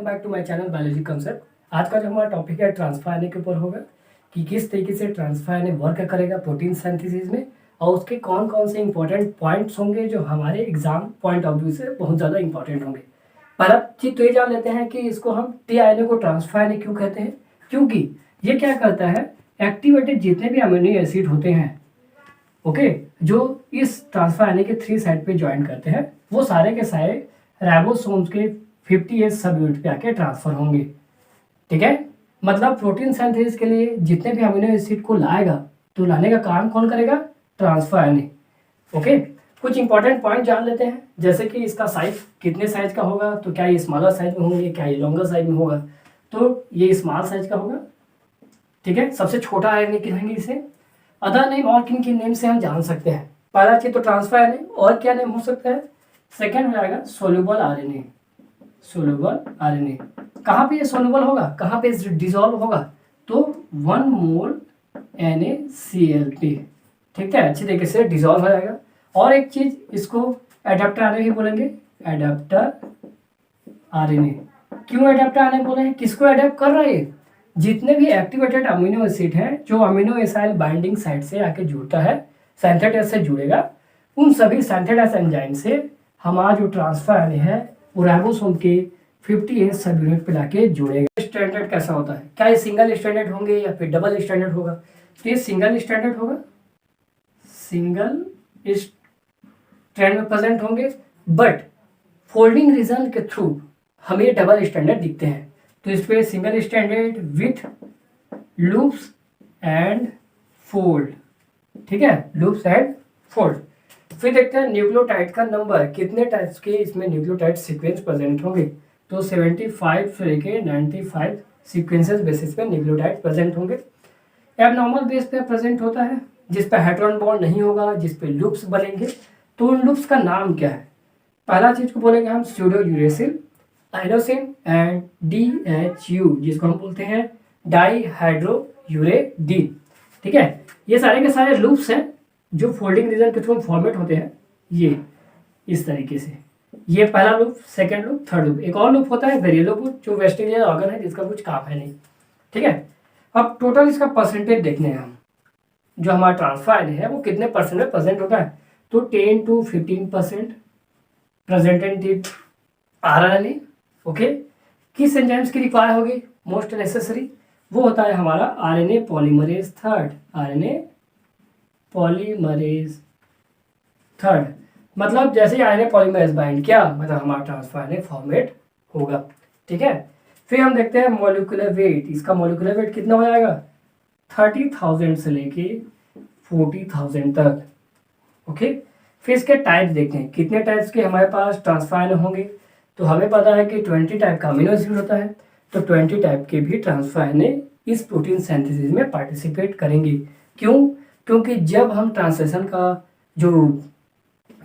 Back to my channel biology concept. आज का जो हमारा टॉपिक है ट्रांसफर आरएनए के ऊपर होगा कि किस तरीके से ट्रांसफर आरएनए वर्क करेगा प्रोटीन सिंथेसिस में और उसके कौन कौन से इंपॉर्टेंट पॉइंट्स होंगे जो हमारे एग्जाम पॉइंट ऑफ व्यू से बहुत ज़्यादा इंपॉर्टेंट होंगे। पहला चीज़ तो ये जान लेते हैं कि इसको हम टी आरएनए को ट्रांसफर आरएनए क्यों कहते हैं, क्योंकि ये क्या करता है, एक्टिवेटेड जितने भी अमीनो एसिड होते हैं ओके जो इस ट्रांसफर आरएनए के 3 साइड पे ज्वाइन करते हैं वो सारे के सारे राइबोसोम्स के 50S सब यूनिट पे आके ट्रांसफर होंगे। ठीक है, मतलब प्रोटीन सिंथेसिस के लिए जितने भी अमीनो एसिड को लाएगा तो लाने का काम कौन करेगा, ट्रांसफर आरएनए। ओके, कुछ इंपॉर्टेंट पॉइंट जान लेते हैं, जैसे कि इसका साइज कितने साइज का होगा, तो क्या ये स्मॉलर साइज में होंगे, क्या ये लॉन्गर साइज में होगा, तो ये स्मॉल साइज का होगा। ठीक है, सबसे छोटा आरएनए कहेंगे इसे। अदर नेम और किन किन नेम से हम जान सकते हैं, पहला चीज तो ट्रांसफर आरएनए, और क्या नेम हो सकता है, सेकेंड हो जाएगा सोल्यूबल आरएनए। सोल्यूबल आरएनए कहाँ पे ये सोल्यूबल होगा, कहाँ पे डिसॉल्व होगा, तो 1 मोल NaCl। ठीक है, अच्छी तरीके से डिसॉल्व हो जाएगा। और एक चीज इसको एडेप्टर आरएनए ही बोलेंगे, एडेप्टर आरएनए। क्यों एडेप्टर आरएनए बोले हैं, किसको एडेप्ट कर रहा है, जितने भी एक्टिवेटेड अमीनो एसिड हैं जो अमीनो एसाइल बाइंडिंग साइट से आके जुड़ता है, सिंथेटेस से जुड़ेगा, उन सभी सिंथेटेस एंजाइम से हमारा जो ट्रांसफर आरएनए है वो राइबोसोम के 50S सब यूनिट पे लाके जुड़ेगा। स्टैंडर्ड कैसा होता है, क्या ये सिंगल स्टैंडर्ड होंगे या फिर डबल स्टैंडर्ड होगा, तो ये सिंगल स्टैंडर्ड होगा, सिंगल स्ट्रैंड में प्रेजेंट होंगे, बट फोल्डिंग रीजन के थ्रू हमें डबल स्टैंडर्ड दिखते हैं। तो इस पे single standard with loops and fold. ठीक है, लूप्स एंड फोल्ड। फिर देखते हैं न्यूक्लियोटाइड का नंबर, कितने टाइप्स के इसमें न्यूक्लियोटाइड सीक्वेंस प्रेजेंट होंगे, तो 75 से लेके 95 सीक्वेंसेस बेसिस पे न्यूक्लियोटाइड प्रेजेंट होंगे। एबनॉर्मल बेस पे प्रेजेंट होता है, जिस पे हेटेरोन बॉन्ड नहीं होगा, जिस पे लूप्स बनेंगे। तो उन लूप्स का नाम क्या है, पहला चीज को बोलेंगे हम pseudo uracil, inosine and DHU, जिसको हम बोलते हैं डाईहाइड्रोयूरेडिन। ठीक है, ये सारे के सारे लूप्स हैं जो फोल्डिंग रीजन के थ्रू फॉर्मेट होते हैं, ये इस तरीके से। ये पहला loop, second loop, third loop. एक और लूप होता है वेरिएलो लूप, जो वेस्टिजियल ऑर्गन है जिसका कुछ काम है नहीं। ठीक है, अब टोटल इसका परसेंटेज देखने हैं हम, जो हमारा ट्रांसफर आरएनए है वो कितने परसेंट में प्रेजेंट होता है, तो 10 to 15% प्रेजेंटेटिव आरएनए। ओके, किस एंजाइम्स की रिक्वायर होगी, मोस्ट नेसेसरी, वो होता है हमारा RNA polymerase third. RNA polymerase third, मतलब जैसे ही आरएनए पॉलीमरेज बाइंड किया, मतलब हमारा ट्रांसफर आरएनए फॉर्मेट होगा। ठीक है, फिर हम देखते हैं मॉलिक्यूलर वेट। इसका मॉलिक्यूलर वेट कितना हो जाएगा, 30,000 से लेके 40,000 तक। ओके, फिर इसके टाइप्स देखते हैं, कितने टाइप्स के हमारे पास ट्रांसफर आरएनए होंगे, तो हमें पता है कि 20 टाइप का अमीनो एसिड होता है, तो 20 टाइप के भी ट्रांसफर आरएनए इस प्रोटीन सिंथेसिस में पार्टिसिपेट करेंगे। क्यों, क्योंकि जब हम ट्रांसलेशन का जो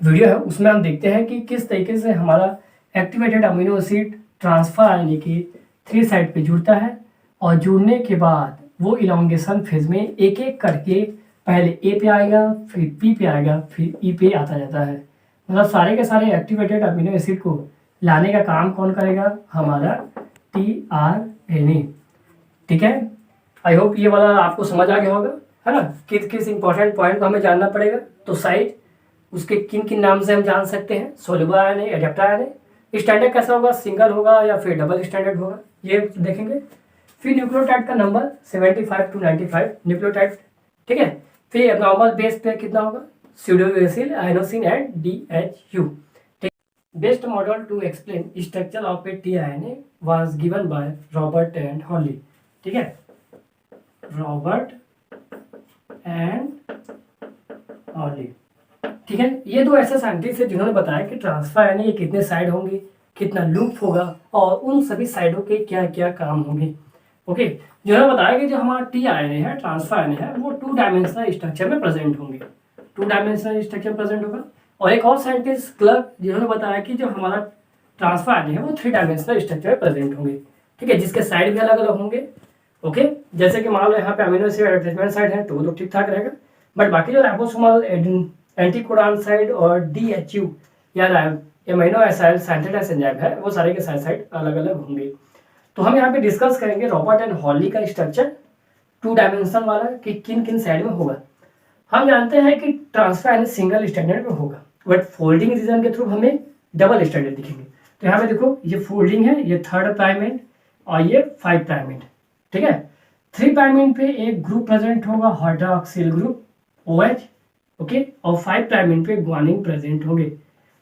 वीडियो है उसमें हम देखते हैं कि किस तरीके से हमारा activated amino acid transfer RNA के 3 साइड पे जुड़ता है, और जुड़ने के बाद वो इलॉन्गेशन फेज में एक एक करके पहले ए पे आएगा, फिर पी पे आएगा, फिर ई पे आता जाता है। मतलब सारे के सारे एक्टिवेटेड अमीनो एसिड को लाने का काम कौन करेगा, हमारा टीआरएनए। ठीक है, आई होप ये वाला आपको समझ आ गया होगा, है ना, किस किस इंपॉर्टेंट पॉइंट को हमें जानना पड़ेगा। तो साइड उसके किन किन नाम से हम जान सकते हैं, soluble RNA, adapter RNA. Standard कैसा होगा, सिंगल होगा या फिर डबल स्टैंडर्ड होगा, ये देखेंगे। फिर न्यूक्लियोटाइड का नंबर 75 to 95 न्यूक्लियोटाइड। ठीक है, फिर एबनॉर्मल बेस पे कितना होगा, pseudo uracil, inosine and DHU। Best model to explain structure of a tRNA was given by Robert and Holly. ठीक है, रॉबर्ट एंड हॉली। ठीक है, ये दो ऐसे साइंटिस्ट है जिन्होंने बताया कि ट्रांसफर आरएनए ये कितने साइड होंगे, कितना लूप होगा, और उन सभी साइडों के क्या क्या काम होंगे। ओके, जिन्होंने बताया कि जो हमारा टीआरएनए है, ट्रांसफर आरएनए है, वो 2 डायमेंशनल स्ट्रक्चर में प्रेजेंट होंगे, 2 डायमेंशनल स्ट्रक्चर प्रेजेंट होगा। और एक और साइंटिस्ट क्लर्क जिन्होंने बताया कि जो हमारा ट्रांसफर आरएनए है वो 3 डायमेंशनल स्ट्रक्चर में प्रेजेंट होंगे। ठीक है, जिसके साइड भी अलग अलग होंगे। ओके, जैसे कि मान लो यहाँ पे अमीनो एसिड अटैचमेंट साइड है तो वो तो ठीक ठाक रहेगा, बट बाकी जो राइबोसोमल एंटीकोडॉन साइड और DHU या एमिनो एसाइल सिंथेटेस एंजाइम है वो सारे के साइड अलग अलग होंगे। तो हम यहाँ पे डिस्कस करेंगे रॉबर्ट एंड हॉली का स्ट्रक्चर 2 डायमेंशन वाला कि किन किन साइड में होगा। हम जानते हैं कि ट्रांसफर यानी सिंगल स्टैंडर्ड में होगा, बट फोल्डिंग रीजन के थ्रू हमें डबल स्टैंडर्ड दिखेंगे। तो यहाँ पे देखो ये फोल्डिंग है, ये 3rd प्राइम एंड और ये 5 प्राइम एंड, ठीक है। 3 प्राइम एंड पे एक ग्रुप प्रेजेंट होगा हाइड्रोक्सिल ग्रुप OH, ओके, और 5 प्राइम एंड पे ग्वानिन प्रेजेंट होंगे।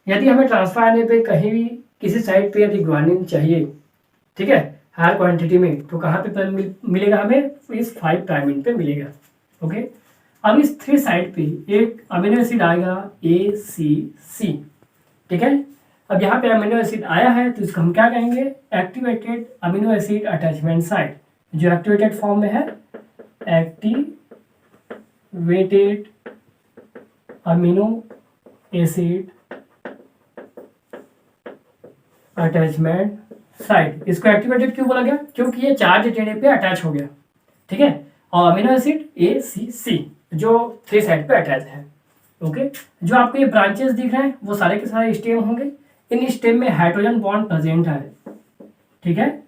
यदि हमें ट्रांसफर आने पे कहीं भी किसी साइड पे यदि ग्वानिन चाहिए, ठीक है, हायर क्वांटिटी में, तो कहाँ पे मिलेगा हमें, इस 5 प्राइम एंड पे मिलेगा, ओके। अब इस 3 साइड पे एक अमीनो एसिड आएगा ACC, ठीक है। अब यहाँ पे अमीनो एसिड आया है तो इसको हम क्या कहेंगे, activated amino acid attachment site, जो एक्टिवेटेड फॉर्म में है, activated amino acid attachment site. इसको एक्टिवेटेड क्यों बोला गया, क्योंकि ये चार्ज DNA पे अटैच हो गया, ठीक है। और अमीनो एसिड ACC जो 3 साइड पे अटैच है, ओके। जो आपको ये ब्रांचेस दिख रहे हैं वो सारे के सारे स्टेम होंगे। इन स्टेम में हाइड्रोजन बॉन्ड प्रेजेंट है, ठीक है,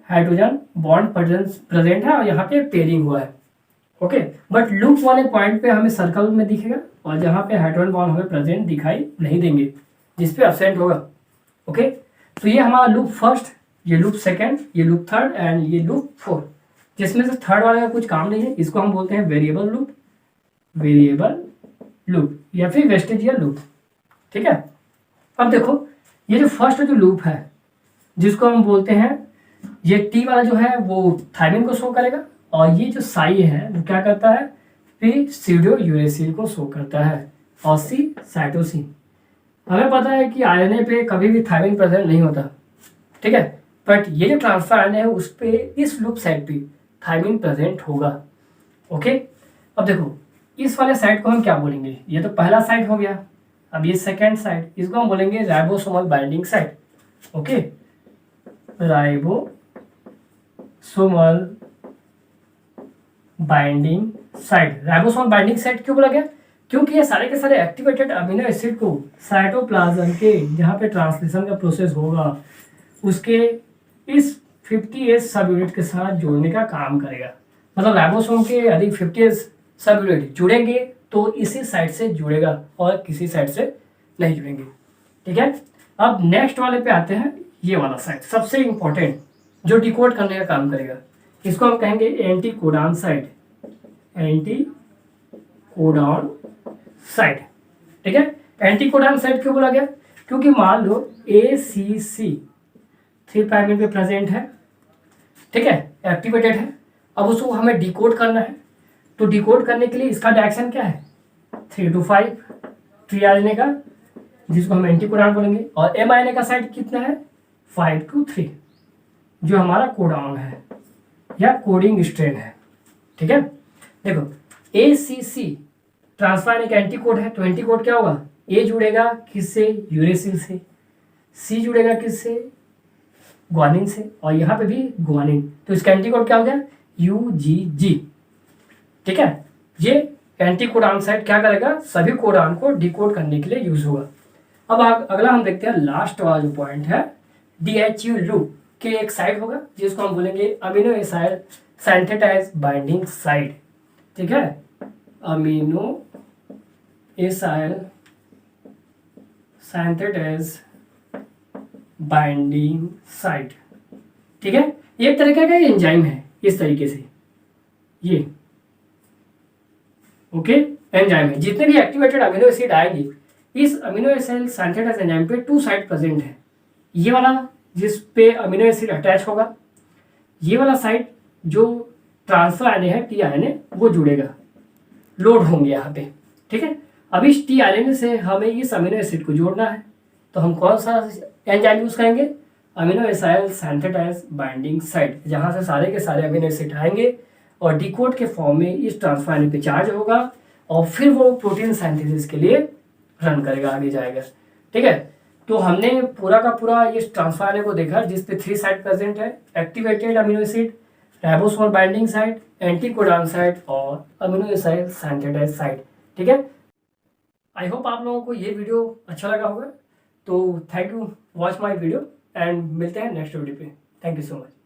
हाइड्रोजन बॉन्ड प्रेजेंट है और यहाँ पे पेयरिंग हुआ है, ओके। बट लूप वाले पॉइंट पे हमें सर्कल में दिखेगा और जहाँ पे हाइड्रोजन बॉन्ड हमें प्रेजेंट दिखाई नहीं देंगे, जिसपे अब्सेंट होगा, ओके। तो ये हमारा लूप फर्स्ट, ये लूप सेकंड, ये लूप थर्ड एंड ये लूप फोर्थ, जिसमें से थर्ड वाले का कुछ काम नहीं है। इसको हम बोलते हैं वेरिएबल लूप, वेरिएबल लूप या फिर वेस्टेजियल लूप, ठीक है। अब देखो ये जो फर्स्ट जो लूप है जिसको हम बोलते हैं, ये T वाला जो है वो थायमिन को शो करेगा और ये जो साई है वो क्या करता है, P सीडो यूरेसिल को शो करता है और C साइटोसिन। हमें पता है कि RNA पे कभी भी थायमिन प्रेजेंट नहीं होता, ठीक है, बट ये जो ट्रांसफर RNA है उस पे इस लूप साइड पे थायमिन प्रेजेंट होगा, ओके। अब देखो इस वाले साइड को हम क्या बोलेंगे, ये तो पहला साइड हो गया। अब ये सेकेंड साइड, इसको हम बोलेंगे ribosomal binding side, okay, ribosomal binding side. Ribosomal binding side क्यों बोला गया, क्योंकि ये सारे के सारे एक्टिवेटेड अमीनो एसिड को साइटोप्लाज्म के जहाँ पे ट्रांसलेशन का प्रोसेस होगा उसके इस 50S सब यूनिट के साथ जोड़ने का काम करेगा। मतलब राइबोसोम के यदि 50S सब यूनिट जुड़ेंगे तो इसी साइड से जुड़ेगा और किसी साइड से नहीं जुड़ेंगे, ठीक है। अब नेक्स्ट वाले पे आते हैं, ये वाला साइड सबसे इंपॉर्टेंट जो डिकोड करने का काम करेगा, इसको हम कहेंगे anti codon side, anti codon side, ठीक है। एंटी कोडान साइड क्यों बोला गया, क्योंकि मान लो ACC 3 प्राइम पे प्रेजेंट है, ठीक है, एक्टिवेटेड है। अब उसको हमें डिकोड करना है, तो डिकोड करने के लिए इसका डायरेक्शन क्या है, 3 to 5 RNA का, जिसको हम एंटी कोडान बोलेंगे, और mRNA का साइड कितना है, 5 to 3, जो हमारा कोडान है या कोडिंग स्ट्रेन है, ठीक है। देखो ACC ट्रांसफर एक एंटी कोड है, तो एंटी कोड क्या होगा, A जुड़ेगा किससे, यूरेसिल से, C जुड़ेगा किससे, ग्वानिन से, और यहाँ पे भी ग्वानिन, तो इसका एंटी कोड क्या हो गया, UGG, ठीक है। ये एंटी कोडान साइट क्या करेगा, सभी कोडान को डिकोड करने के लिए यूज होगा। अब अगला हम देखते हैं लास्ट वाला जो पॉइंट है, DHU लूप के एक साइड होगा जिसको हम बोलेंगे अमीनो एसाइड सिंथेटाइज बाइंडिंग साइड, ठीक है, अमीनो एसाइड सिंथेटाइज बाइंडिंग साइट, ठीक है। एक तरीके का एंजाइम है इस तरीके से, ये ओके एंजाइम है। जितने भी एक्टिवेटेड अमीनो एसिड आएंगे इस अमीनो एसिड सिंथेटाइज एंजाइम पे 2 साइड प्रेजेंट है, ये वाला जिस पे अमीनो एसिड अटैच होगा, ये वाला साइड जो ट्रांसफर RNA है tRNA वो जुड़ेगा, लोड होंगे यहाँ पे, ठीक है। अब इस tRNA से हमें इस अमीनो एसिड को जोड़ना है, तो हम कौन सा एंजाइम यूज करेंगे, अमीनो एसाइड सिंथेटाइज बाइंडिंग साइट, जहाँ से सारे के सारे अमीनो एसिड आएंगे और डिकोड के फॉर्म में इस ट्रांसफर RNA पे चार्ज होगा और फिर वो प्रोटीन सिंथेसिस के लिए रन करेगा, आगे जाएगा, ठीक है। तो हमने पूरा का पूरा इस ट्रांसफर RNA को देखा जिसपे 3 साइड प्रेजेंट है, activated amino acid, ribosomal binding site, anti codon site और अमीनो एसाइड सिंथेटाइज साइट, ठीक है। आई होप आप लोगों को ये वीडियो अच्छा लगा होगा, तो thank you watch my video and मिलते हैं नेक्स्ट वीडियो पे, थैंक यू सो मच।